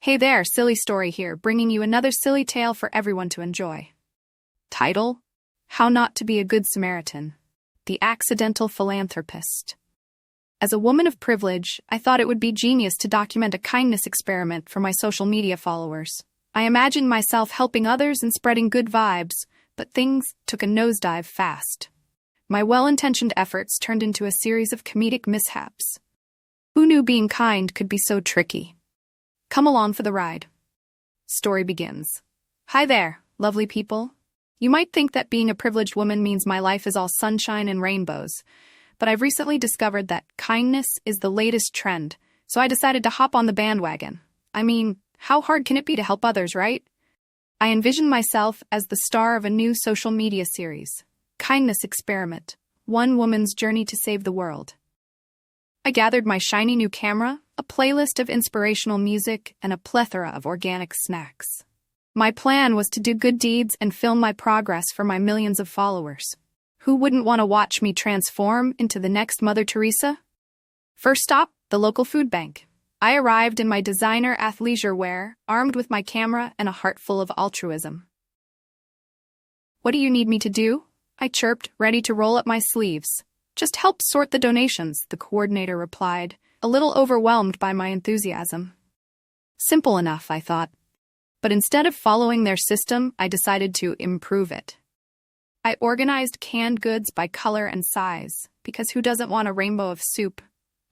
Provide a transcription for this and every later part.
Hey there, silly story here, bringing you another silly tale for everyone to enjoy. Title: How Not to Be a Good Samaritan. The Accidental Philanthropist. As a woman of privilege, I thought it would be genius to document a kindness experiment for my social media followers. I imagined myself helping others and spreading good vibes, but things took a nosedive fast. My well-intentioned efforts turned into a series of comedic mishaps. Who knew being kind could be so tricky? Come along for the ride. Story begins. Hi there, lovely people. You might think that being a privileged woman means my life is all sunshine and rainbows, but I've recently discovered that kindness is the latest trend, so I decided to hop on the bandwagon. I mean, how hard can it be to help others, right? I envision myself as the star of a new social media series, Kindness Experiment, One Woman's Journey to Save the World. I gathered my shiny new camera, a playlist of inspirational music, and a plethora of organic snacks. My plan was to do good deeds and film my progress for my millions of followers. Who wouldn't want to watch me transform into the next Mother Teresa? First stop, the local food bank. I arrived in my designer athleisure wear, armed with my camera and a heart full of altruism. What do you need me to do? I chirped, ready to roll up my sleeves. Just help sort the donations, the coordinator replied, a little overwhelmed by my enthusiasm. Simple enough, I thought. But instead of following their system, I decided to improve it. I organized canned goods by color and size, because who doesn't want a rainbow of soup?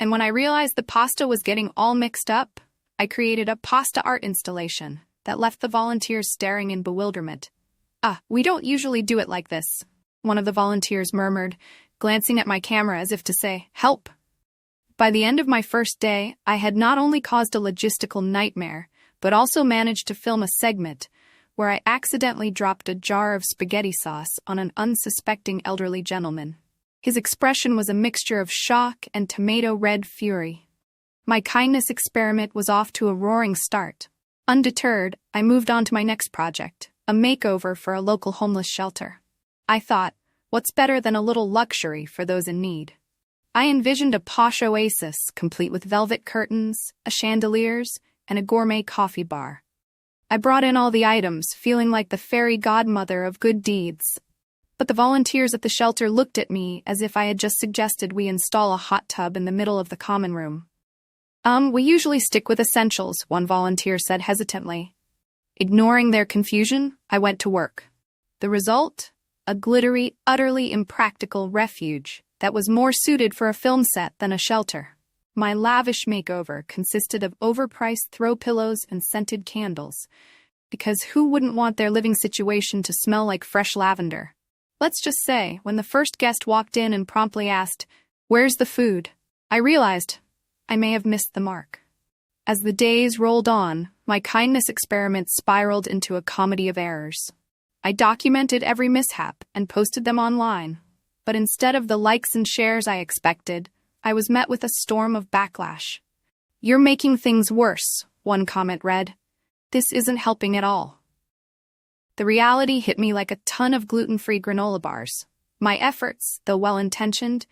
And when I realized the pasta was getting all mixed up, I created a pasta art installation that left the volunteers staring in bewilderment. We don't usually do it like this, one of the volunteers murmured, glancing at my camera as if to say, help. By the end of my first day, I had not only caused a logistical nightmare, but also managed to film a segment where I accidentally dropped a jar of spaghetti sauce on an unsuspecting elderly gentleman. His expression was a mixture of shock and tomato-red fury. My kindness experiment was off to a roaring start. Undeterred, I moved on to my next project, a makeover for a local homeless shelter. I thought, what's better than a little luxury for those in need? I envisioned a posh oasis, complete with velvet curtains, chandeliers, and a gourmet coffee bar. I brought in all the items, feeling like the fairy godmother of good deeds. But the volunteers at the shelter looked at me as if I had just suggested we install a hot tub in the middle of the common room. We usually stick with essentials, one volunteer said hesitantly. Ignoring their confusion, I went to work. The result? A glittery, utterly impractical refuge that was more suited for a film set than a shelter. My lavish makeover consisted of overpriced throw pillows and scented candles, because who wouldn't want their living situation to smell like fresh lavender? Let's just say, when the first guest walked in and promptly asked, "Where's the food?" I realized I may have missed the mark. As the days rolled on, my kindness experiment spiraled into a comedy of errors. I documented every mishap and posted them online, but instead of the likes and shares I expected, I was met with a storm of backlash. "You're making things worse," one comment read. "This isn't helping at all." The reality hit me like a ton of gluten-free granola bars. My efforts, though well-intentioned,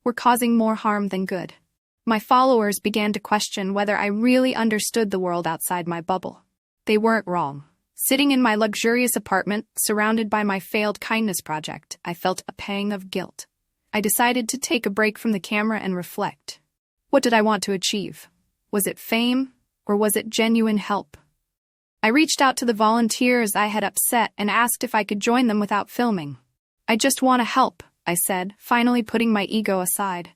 were causing more harm than good. My followers began to question whether I really understood the world outside my bubble. They weren't wrong. Sitting in my luxurious apartment, surrounded by my failed kindness project, I felt a pang of guilt. I decided to take a break from the camera and reflect. What did I want to achieve? Was it fame, or was it genuine help? I reached out to the volunteers I had upset and asked if I could join them without filming. "I just want to help," I said, finally putting my ego aside.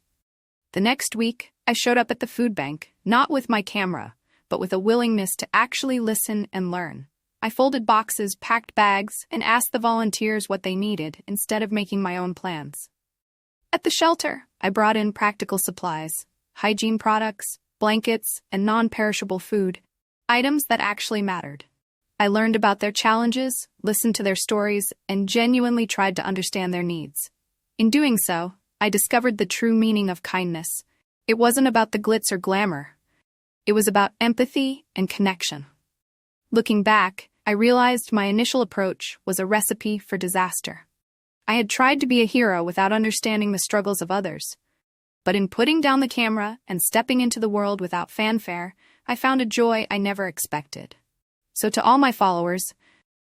The next week, I showed up at the food bank, not with my camera, but with a willingness to actually listen and learn. I folded boxes, packed bags, and asked the volunteers what they needed instead of making my own plans. At the shelter, I brought in practical supplies, hygiene products, blankets, and non-perishable food, items that actually mattered. I learned about their challenges, listened to their stories, and genuinely tried to understand their needs. In doing so, I discovered the true meaning of kindness. It wasn't about the glitz or glamour. It was about empathy and connection. Looking back, I realized my initial approach was a recipe for disaster. I had tried to be a hero without understanding the struggles of others. But in putting down the camera and stepping into the world without fanfare, I found a joy I never expected. So to all my followers,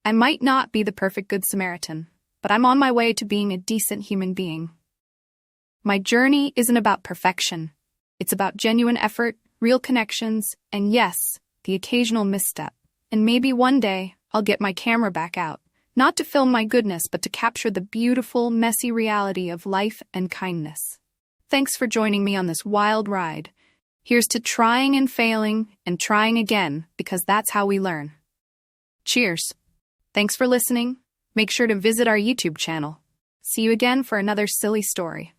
I might not be the perfect Good Samaritan, but I'm on my way to being a decent human being. My journey isn't about perfection. It's about genuine effort, real connections, and yes, the occasional misstep. And maybe one day, I'll get my camera back out, not to film my goodness, but to capture the beautiful, messy reality of life and kindness. Thanks for joining me on this wild ride. Here's to trying and failing and trying again, because that's how we learn. Cheers. Thanks for listening. Make sure to visit our YouTube channel. See you again for another silly story.